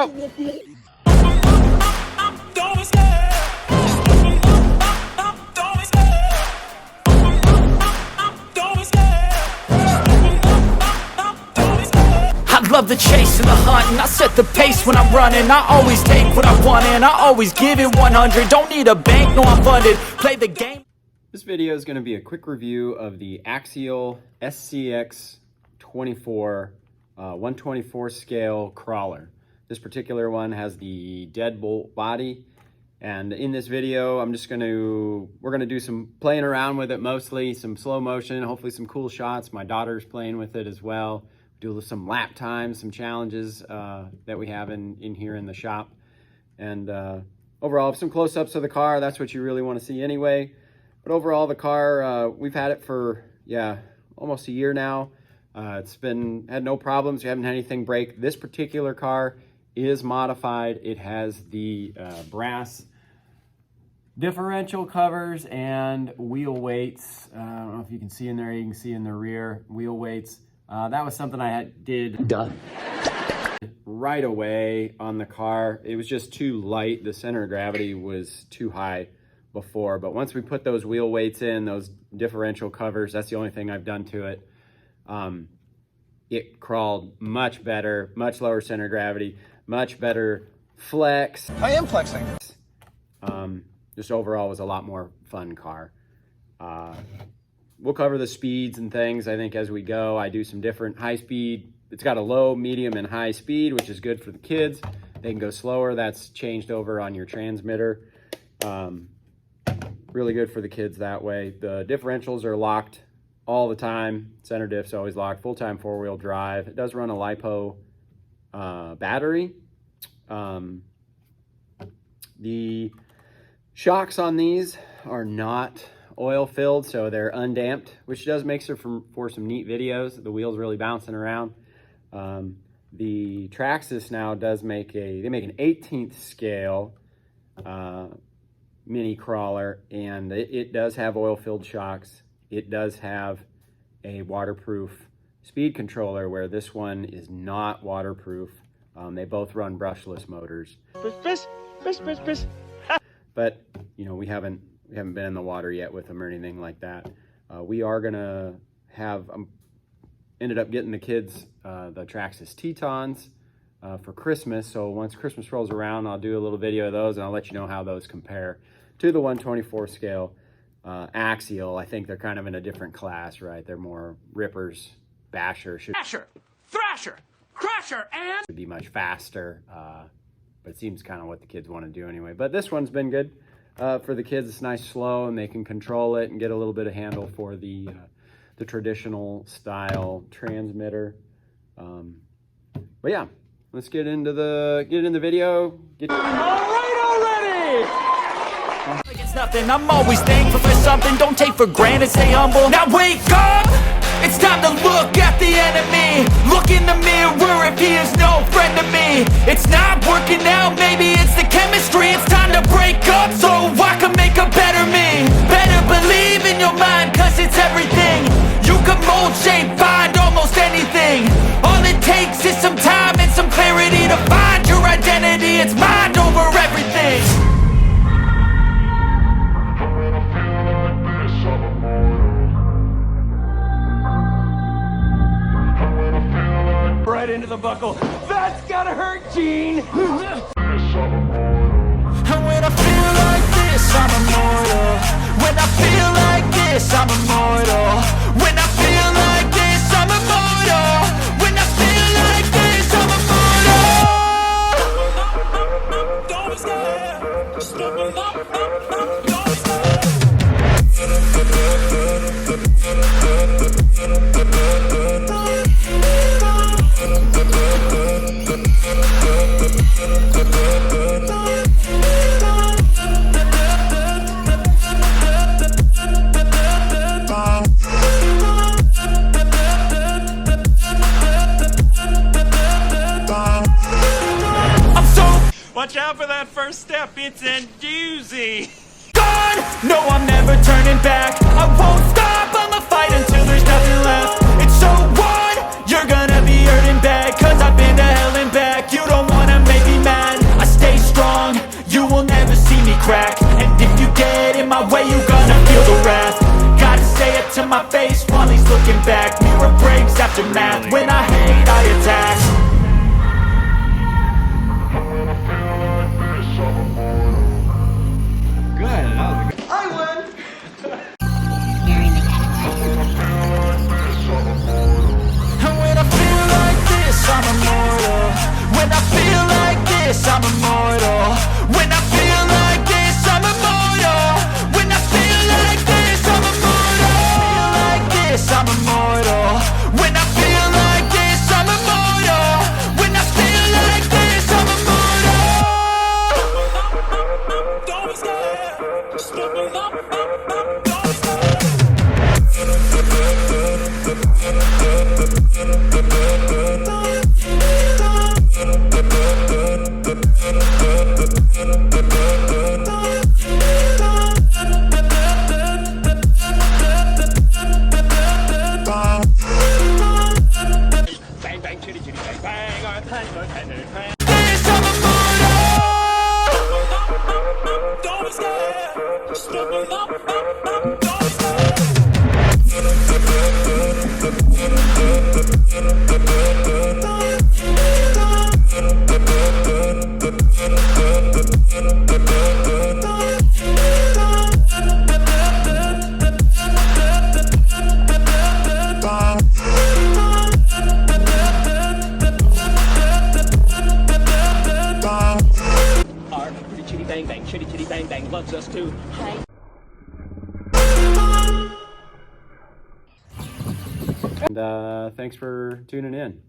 Have love the chase and the hunt, and I set the pace when I'm running. I always take what I want and I always give it 100. Don't need a bank, no I'm funded. Play the game. This video is going to be a quick review of the Axial SCX24 124 scale crawler. This particular one has the deadbolt body, and in this video we're gonna do some playing around with it, mostly some slow motion, hopefully some cool shots. My daughter's playing with it as well. Do some lap times, some challenges that we have in here in the shop, and overall some close-ups of the car. That's what you really want to see anyway. But overall, the car, we've had it for almost a year now. It's had no problems. We haven't had anything break. This particular car is modified. It has the brass differential covers and wheel weights. I don't know if you can see in there. You can see in the rear wheel weights. That was something I did right away on the car. It was just too light. The center of gravity was too high before, but once we put those wheel weights in, those differential covers, that's the only thing I've done to it. It crawled much better, much lower center of gravity, much better flex. I am flexing. Just overall was a lot more fun car. We'll cover the speeds and things, I think, as we go. I do some different high speed. It's got a low, medium, and high speed, which is good for the kids. They can go slower. That's changed over on your transmitter. Really good for the kids that way. The differentials are locked all the time. Center diff's always locked. Full-time four-wheel drive. It does run a LiPo battery. The shocks on these are not oil filled, so they're undamped, which does make for some neat videos. The wheels really bouncing around. The Traxxas now does make an 18th scale mini crawler, and it does have oil filled shocks. It does have a waterproof speed controller, where this one is not waterproof. They both run brushless motors. But we haven't been in the water yet with them or anything like that. We are gonna have ended up getting the kids the Traxxas Tetons for Christmas. So once Christmas rolls around, I'll do a little video of those, and I'll let you know how those compare to the 124 scale Axial. I think they're kind of in a different class, right? They're more rippers, bashers. Basher, thrasher, crasher, and should be much faster, but it seems kind of what the kids want to do anyway. But this one's been good for the kids. It's nice, slow, and they can control it and get a little bit of handle for the traditional style transmitter. But yeah, let's get into the video. all right already. It's nothing, I'm always thankful for something. Don't take for granted, stay humble. Now wake up! It's time to look at the enemy. Look in the mirror if he is no friend to me. It's not working out, maybe it's the chemistry. It's time to break up so I can make a better me. Better believe in your mind, cause it's everything. You can mold, shape, find almost anything. All it takes is some time and some clarity to find your identity. It's mind over everything. Right into the buckle. That's gotta hurt, Gene. And when I feel like this, I'm immortal. When I feel like this, I'm immortal. When I feel like this, I'm immortal. When I feel like this, I'm immortal. Don't be scared. Don't be scared. Watch out for that first step, it's a doozy. God, no, I'm never turning back. I won't stop, I'ma fight until there's nothing left. It's so on, you're gonna be hurting bad, cause I've been to hell and back. You don't wanna make me my face while he's looking back. Mirror breaks, aftermath. When I hate, I attack. And when I feel like this, I'm immortal. When I feel like this, I'm immortal. When I feel like this, I'm immortal. When I feel like this, I'm immortal. Feel like this, I'm immortal. When I feel like this, I'm immortal. When I feel like this, I'm immortal. Don't be scared. Stupid up, don't be scared. Bang bang chitty chitty bang bang, our time go bang. This, I'm immortal. Don't be scared. Stupid up, don't be scared. Our pretty chitty bang bang, chitty chitty bang bang loves us too. Hi. And thanks for tuning in.